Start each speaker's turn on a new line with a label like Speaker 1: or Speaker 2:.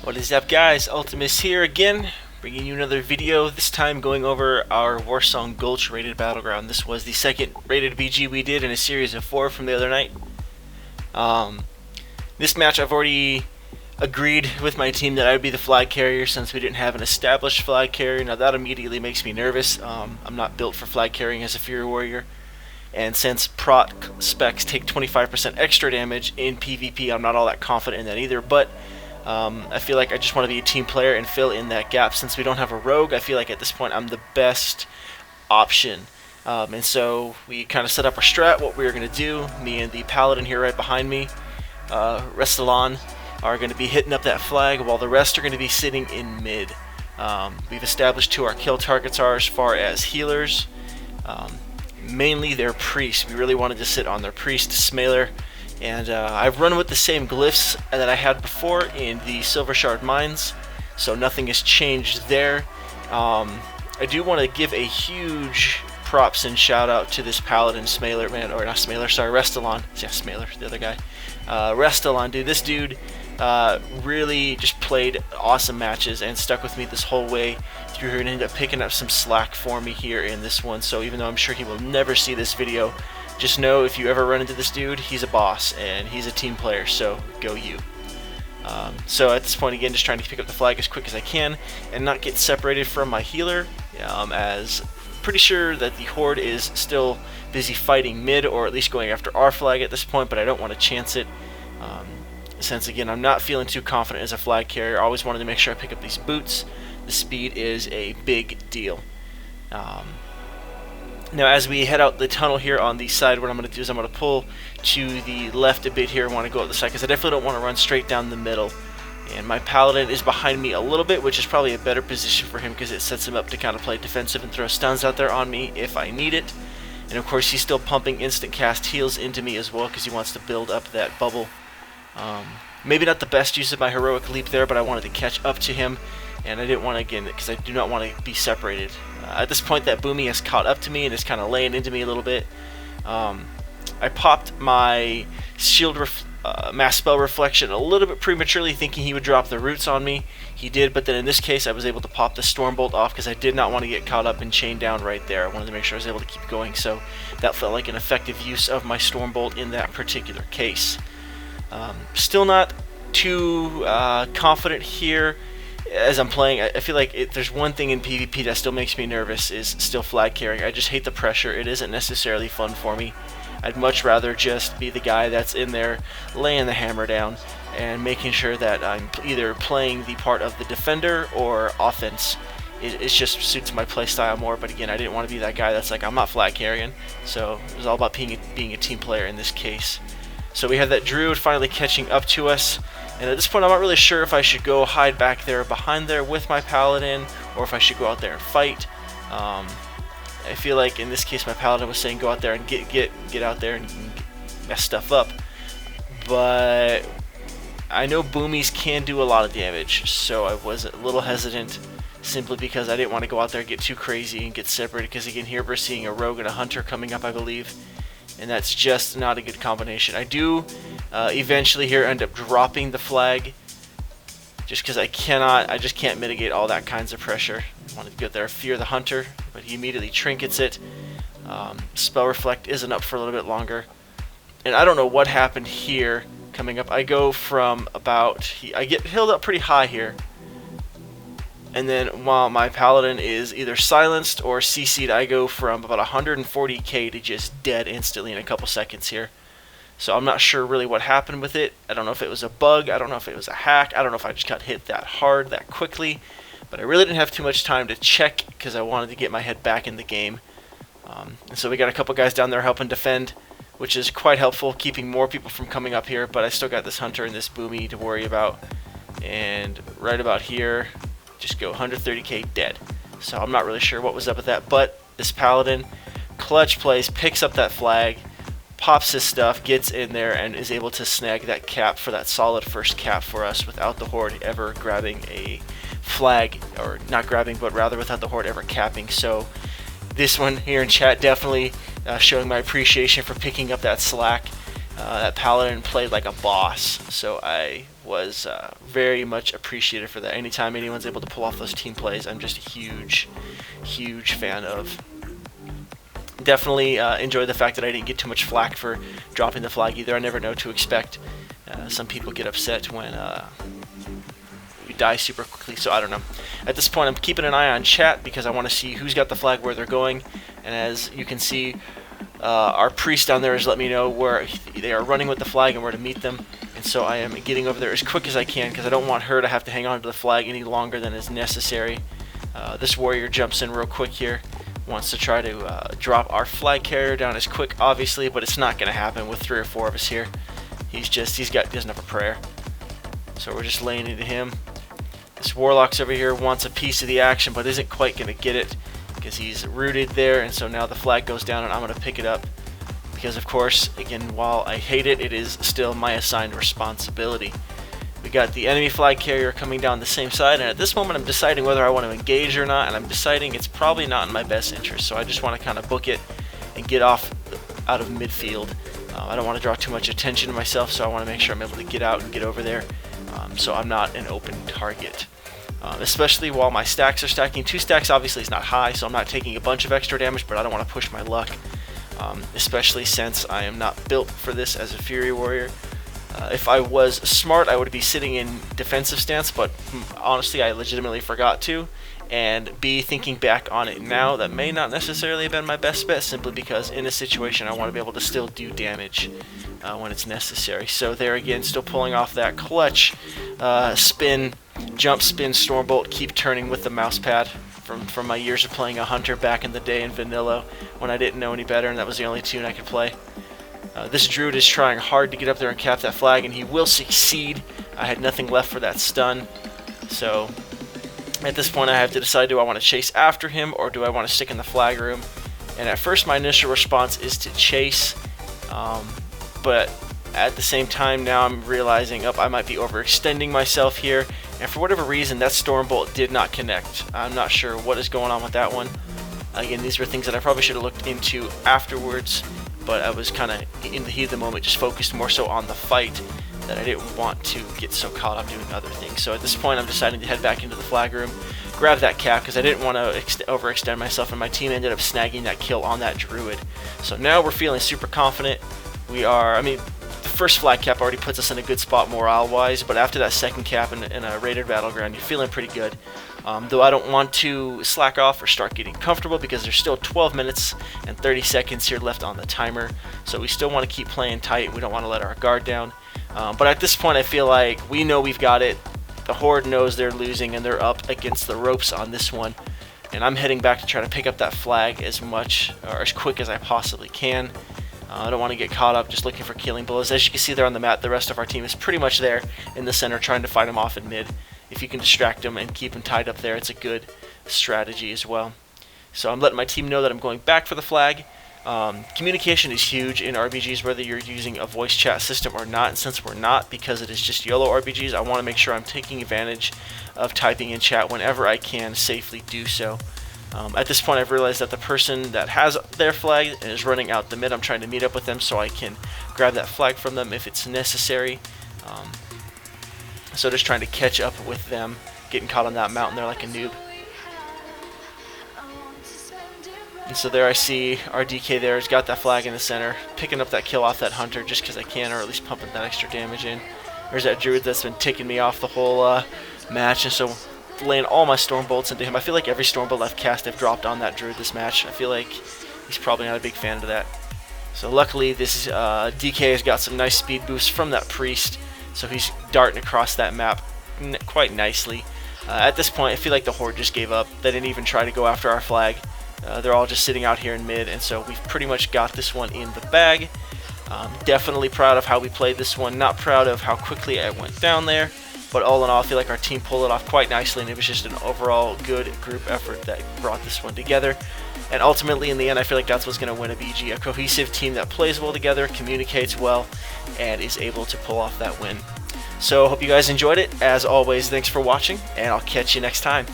Speaker 1: What is up, guys? Ultimus here again, bringing you another video, this time going over our Warsong Gultch rated battleground. This was the second rated BG we did in a series of 4 from the other night. This match I've already agreed with my team that I would be the flag carrier since we didn't have an established flag carrier. Now that immediately makes me nervous. I'm not built for flag carrying as a Fury Warrior. And since proc specs take 25% extra damage in PvP, I'm not all that confident in that either, but I feel like I just want to be a team player and fill in that gap. Since we don't have a rogue, I feel like at this point I'm the best option. And so we kind of set up our strat, what we were going to do. Me and the paladin here right behind me, Restalon, are going to be hitting up that flag while the rest are going to be sitting in mid. We've established who our kill targets are as far as healers. Mainly their priest. We really wanted to sit on their priest, Smaler. And I've run with the same glyphs that I had before in the Silver Shard Mines, so nothing has changed there. I do want to give a huge props and shout out to this paladin, Smaler, man, or not Smaler, sorry, Restalon. Yeah, Smaler, the other guy. Restalon, dude, this dude really just played awesome matches and stuck with me this whole way through here and ended up picking up some slack for me here in this one. So even though I'm sure he will never see this video, just know if you ever run into this dude, he's a boss and he's a team player, so go you. So at this point, again, just trying to pick up the flag as quick as I can and not get separated from my healer, as pretty sure that the Horde is still busy fighting mid, or at least going after our flag at this point, but I don't want to chance it. Since, again, I'm not feeling too confident as a flag carrier. I always wanted to make sure I pick up these boots. The speed is a big deal. Now, as we head out the tunnel here on the side, what I'm going to do is I'm going to pull to the left a bit here. I want to go out the side because I definitely don't want to run straight down the middle. And my paladin is behind me a little bit, which is probably a better position for him because it sets him up to kind of play defensive and throw stuns out there on me if I need it. And of course, he's still pumping instant cast heals into me as well because he wants to build up that bubble. Maybe not the best use of my heroic leap there, but I wanted to catch up to him. And I didn't want to, again, because I do not want to be separated. At this point, that Boomy has caught up to me and is kind of laying into me a little bit. I popped my shield mass spell reflection a little bit prematurely, thinking he would drop the roots on me. He did, but then in this case, I was able to pop the Stormbolt off because I did not want to get caught up and chained down right there. I wanted to make sure I was able to keep going, so that felt like an effective use of my Stormbolt in that particular case. Still not too confident here. As I'm playing, I feel like there's one thing in PvP that still makes me nervous is still flag carrying. I just hate the pressure. It isn't necessarily fun for me. I'd much rather just be the guy that's in there laying the hammer down and making sure that I'm either playing the part of the defender or offense. It just suits my playstyle more, but again, I didn't want to be that guy that's like, I'm not flag carrying. So it was all about being a team player in this case. So we have that Druid finally catching up to us. And at this point, I'm not really sure if I should go hide back there behind there with my paladin or if I should go out there and fight. I feel like in this case, my paladin was saying go out there and get out there and mess stuff up. But I know boomies can do a lot of damage, so I was a little hesitant simply because I didn't want to go out there and get too crazy and get separated. Because again, here we're seeing a rogue and a hunter coming up, I believe. And that's just not a good combination. I do eventually here end up dropping the flag just because I just can't mitigate all that kinds of pressure. I wanted to get there, fear the hunter, but he immediately trinkets it. Spell Reflect isn't up for a little bit longer. And I don't know what happened here coming up. I go from I get healed up pretty high here. And then while my paladin is either silenced or CC'd, I go from about 140k to just dead instantly in a couple seconds here. So I'm not sure really what happened with it. I don't know if it was a bug. I don't know if it was a hack. I don't know if I just got hit that hard, that quickly. But I really didn't have too much time to check because I wanted to get my head back in the game. And so we got a couple guys down there helping defend, which is quite helpful, keeping more people from coming up here. But I still got this hunter and this boomy to worry about. And right about here, just go 130k dead. So I'm not really sure what was up with that, but this paladin clutch plays, picks up that flag, pops his stuff, gets in there, and is able to snag that cap for that solid first cap for us without the Horde ever grabbing a flag, or not grabbing, but rather without the Horde ever capping. So this one here in chat definitely showing my appreciation for picking up that slack. That paladin played like a boss, so I was very much appreciated for that. Anytime anyone's able to pull off those team plays, I'm just a huge fan of. Definitely enjoy the fact that I didn't get too much flack for dropping the flag either. I never know what to expect. Some people get upset when we die super quickly, so I don't know. At this point, I'm keeping an eye on chat because I want to see who's got the flag, where they're going. And as you can see, our priest down there has let me know where they are running with the flag and where to meet them. And so I am getting over there as quick as I can because I don't want her to have to hang on to the flag any longer than is necessary. This warrior jumps in real quick here. Wants to try to drop our flag carrier down as quick, obviously, but it's not going to happen with 3 or 4 of us here. He doesn't have a prayer. So we're just laying into him. This warlock's over here wants a piece of the action, but isn't quite going to get it because he's rooted there, and so now the flag goes down and I'm going to pick it up. Because of course, again, while I hate it, it is still my assigned responsibility. We got the enemy flag carrier coming down the same side, and at this moment I'm deciding whether I want to engage or not, and I'm deciding it's probably not in my best interest, so I just want to kind of book it and get off out of midfield. I don't want to draw too much attention to myself, so I want to make sure I'm able to get out and get over there, so I'm not an open target. Especially while my stacks are stacking. 2 stacks obviously is not high, so I'm not taking a bunch of extra damage, but I don't want to push my luck, especially since I am not built for this as a Fury Warrior. If I was smart, I would be sitting in defensive stance, but honestly, I legitimately forgot to. And B, thinking back on it now, that may not necessarily have been my best bet, simply because in a situation I want to be able to still do damage when it's necessary. So there again, still pulling off that clutch spin, jump spin, Stormbolt, keep turning with the mouse pad from my years of playing a hunter back in the day in vanilla when I didn't know any better and that was the only tune I could play. This druid is trying hard to get up there and cap that flag, and he will succeed. I had nothing left for that stun, so at this point I have to decide, do I want to chase after him or do I want to stick in the flag room? And at first my initial response is to chase, but at the same time now I'm realizing I might be overextending myself here, and for whatever reason that Stormbolt did not connect. I'm not sure what is going on with that one. Again, these were things that I probably should have looked into afterwards, but I was kind of in the heat of the moment, just focused more so on the fight, that I didn't want to get so caught up doing other things. So at this point I'm deciding to head back into the flag room, grab that cap, because I didn't want to overextend myself, and my team ended up snagging that kill on that druid. So now we're feeling super confident. The first flag cap already puts us in a good spot morale-wise, but after that second cap in a rated battleground, you're feeling pretty good. Though I don't want to slack off or start getting comfortable because there's still 12 minutes and 30 seconds here left on the timer, so we still want to keep playing tight. We don't want to let our guard down. But at this point I feel like we know we've got it. The Horde knows they're losing and they're up against the ropes on this one. And I'm heading back to try to pick up that flag as quick as I possibly can. I don't want to get caught up just looking for killing blows. As you can see there on the map, the rest of our team is pretty much there in the center trying to fight them off in mid. If you can distract them and keep them tied up there, it's a good strategy as well. So I'm letting my team know that I'm going back for the flag. Communication is huge in RBGs, whether you're using a voice chat system or not, and since we're not, because it is just YOLO RBGs, I want to make sure I'm taking advantage of typing in chat whenever I can safely do so. At this point I've realized that the person that has their flag is running out the mid. I'm trying to meet up with them so I can grab that flag from them if it's necessary. So just trying to catch up with them, getting caught on that mountain there like a noob. And so there I see our DK there has got that flag in the center, picking up that kill off that hunter just because I can, or at least pumping that extra damage in. There's that druid that's been ticking me off the whole match, and so laying all my storm bolts into him. I feel like every storm bolt I've cast I've dropped on that druid this match. I feel like he's probably not a big fan of that. So luckily this DK has got some nice speed boosts from that priest, so he's darting across that map quite nicely. At this point I feel like the Horde just gave up. They didn't even try to go after our flag. They're all just sitting out here in mid, and so we've pretty much got this one in the bag. Definitely proud of how we played this one, not proud of how quickly I went down there, but all in all I feel like our team pulled it off quite nicely, and it was just an overall good group effort that brought this one together. And ultimately in the end I feel like that's what's going to win a BG, a cohesive team that plays well together, communicates well, and is able to pull off that win. So hope you guys enjoyed it. As always, thanks for watching, and I'll catch you next time.